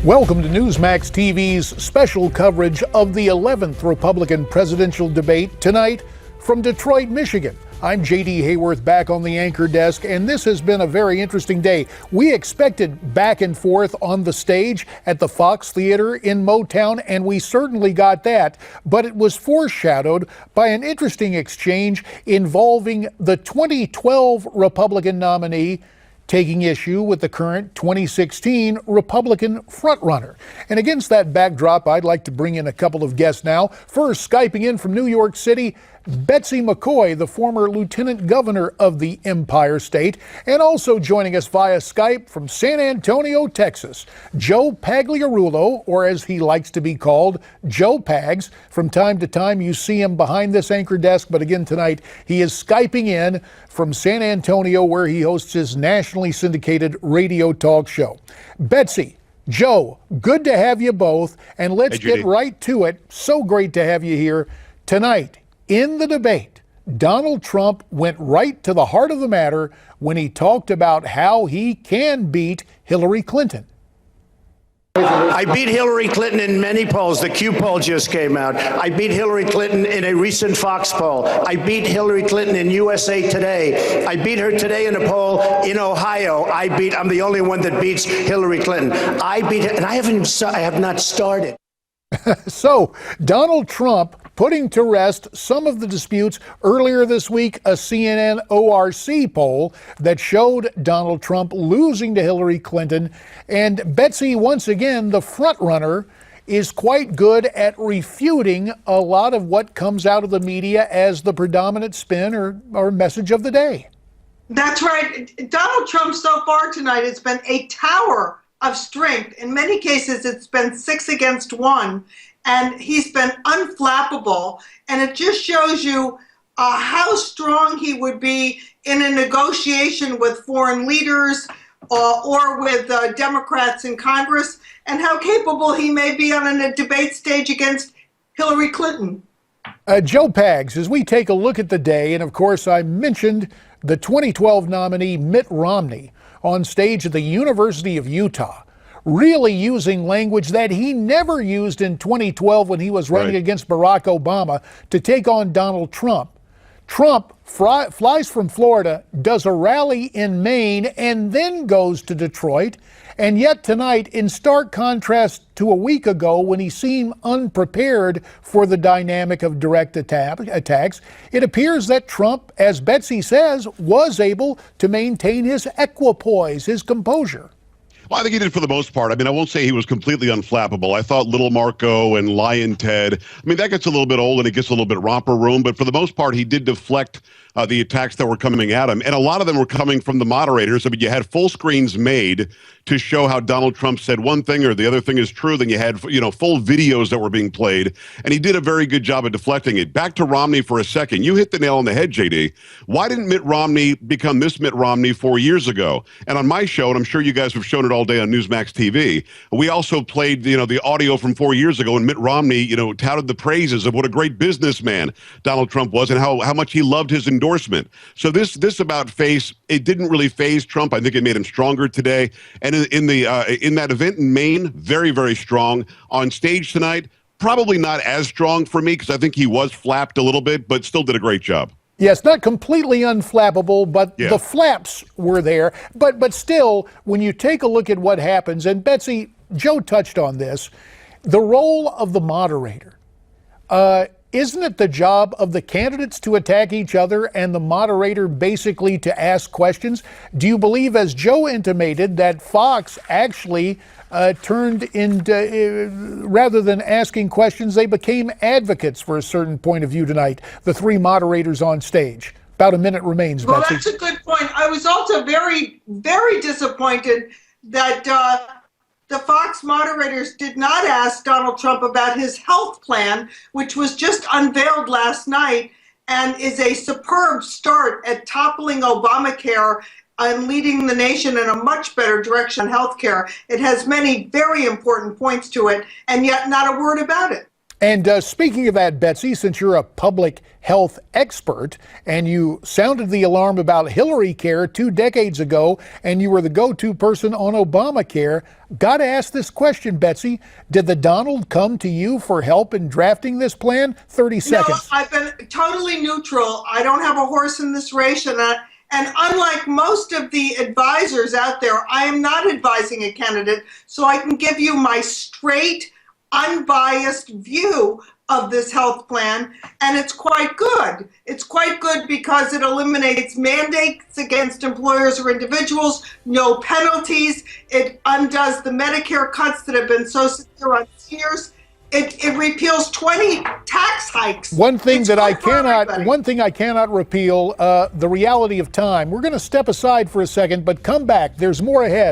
Welcome to Newsmax TV's special coverage of the 11th Republican presidential debate tonight from Detroit, Michigan. I'm J.D. Hayworth back on the anchor desk, and this has been a very interesting day. We expected back and forth on the stage at the Fox Theater in Motown, and we certainly got that, but it was foreshadowed by an interesting exchange involving the 2012 Republican nominee taking issue with the current 2016 Republican frontrunner. And against that backdrop, I'd like to bring in a couple of guests now. First, Skyping in from New York City, Betsy McCaughey, the former lieutenant governor of the Empire State, and also joining us via Skype from San Antonio, Texas, Joe Pagliarulo, or as he likes to be called, Joe Pags. From time to time, you see him behind this anchor desk, but again tonight, he is Skyping in from San Antonio, where he hosts his nationally syndicated radio talk show. Betsy, Joe, good to have you both, and let's get right to it. So great to have you here tonight. In the debate, Donald Trump went right to the heart of the matter when he talked about how he can beat Hillary Clinton. I beat Hillary Clinton in many polls. The Q poll just came out. I beat Hillary Clinton in a recent Fox poll. I beat Hillary Clinton in USA Today. I beat her today in a poll in Ohio. I'm the only one that beats Hillary Clinton. I beat her, and I have not started. So, Donald Trump putting to rest some of the disputes. Earlier this week, a CNN ORC poll that showed Donald Trump losing to Hillary Clinton. And Betsy, once again, the frontrunner, is quite good at refuting a lot of what comes out of the media as the predominant spin or message of the day. That's right. Donald Trump so far tonight has been a tower of strength. In many cases, it's been 6 against 1. And he's been unflappable, and it just shows you how strong he would be in a negotiation with foreign leaders or with Democrats in Congress, and how capable he may be on a debate stage against Hillary Clinton. Joe Pags, as we take a look at the day, and of course I mentioned the 2012 nominee Mitt Romney on stage at the University of Utah, really using language that he never used in 2012 when he was running against Barack Obama to take on Donald Trump. Trump flies from Florida, does a rally in Maine, and then goes to Detroit. And yet tonight, in stark contrast to a week ago when he seemed unprepared for the dynamic of direct attacks, it appears that Trump, as Betsy says, was able to maintain his equipoise, his composure. Well, I think he did for the most part. I mean, I won't say he was completely unflappable. I thought Little Marco and Lion Ted, I mean, that gets a little bit old and it gets a little bit romper room, but for the most part, he did deflect the attacks that were coming at him. And a lot of them were coming from the moderators. I mean, you had full screens made to show how Donald Trump said one thing or the other thing is true. Then you had, full videos that were being played. And he did a very good job of deflecting it. Back to Romney for a second. You hit the nail on the head, JD. Why didn't Mitt Romney become this Mitt Romney 4 years ago? And on my show, and I'm sure you guys have shown it all day on Newsmax TV, we also played, the audio from 4 years ago, and Mitt Romney, touted the praises of what a great businessman Donald Trump was and how much he loved his endorsement. So this about face, it didn't really faze Trump. I think it made him stronger today. And in that event in Maine, very, very strong. On stage tonight, probably not as strong for me because I think he was flapped a little bit, but still did a great job. Yes, not completely unflappable, but the flaps were there. But still, when you take a look at what happens, and Betsy, Joe touched on this, the role of the moderator. Isn't it the job of the candidates to attack each other and the moderator basically to ask questions? Do you believe, as Joe intimated, that Fox actually turned into, rather than asking questions, they became advocates for a certain point of view tonight, the three moderators on stage? About a minute remains, Well, Betsy. that's a good point. I was also very, very disappointed that the Fox moderators did not ask Donald Trump about his health plan, which was just unveiled last night and is a superb start at toppling Obamacare and leading the nation in a much better direction on health care. It has many very important points to it, and yet not a word about it. And speaking of that, Betsy, since you're a public health expert and you sounded the alarm about Hillary Care 2 decades ago, and you were the go-to person on Obamacare, got to ask this question, Betsy. Did the Donald come to you for help in drafting this plan? 30 seconds. No, I've been totally neutral. I don't have a horse in this race, and unlike most of the advisors out there, I am not advising a candidate, so I can give you my straight, unbiased view of this health plan, and it's quite good. It's quite good because it eliminates mandates against employers or individuals, no penalties. It undoes the Medicare cuts that have been so severe on seniors. It repeals 20 tax hikes. One thing I cannot repeal, the reality of time. We're going to step aside for a second, but come back. There's more ahead.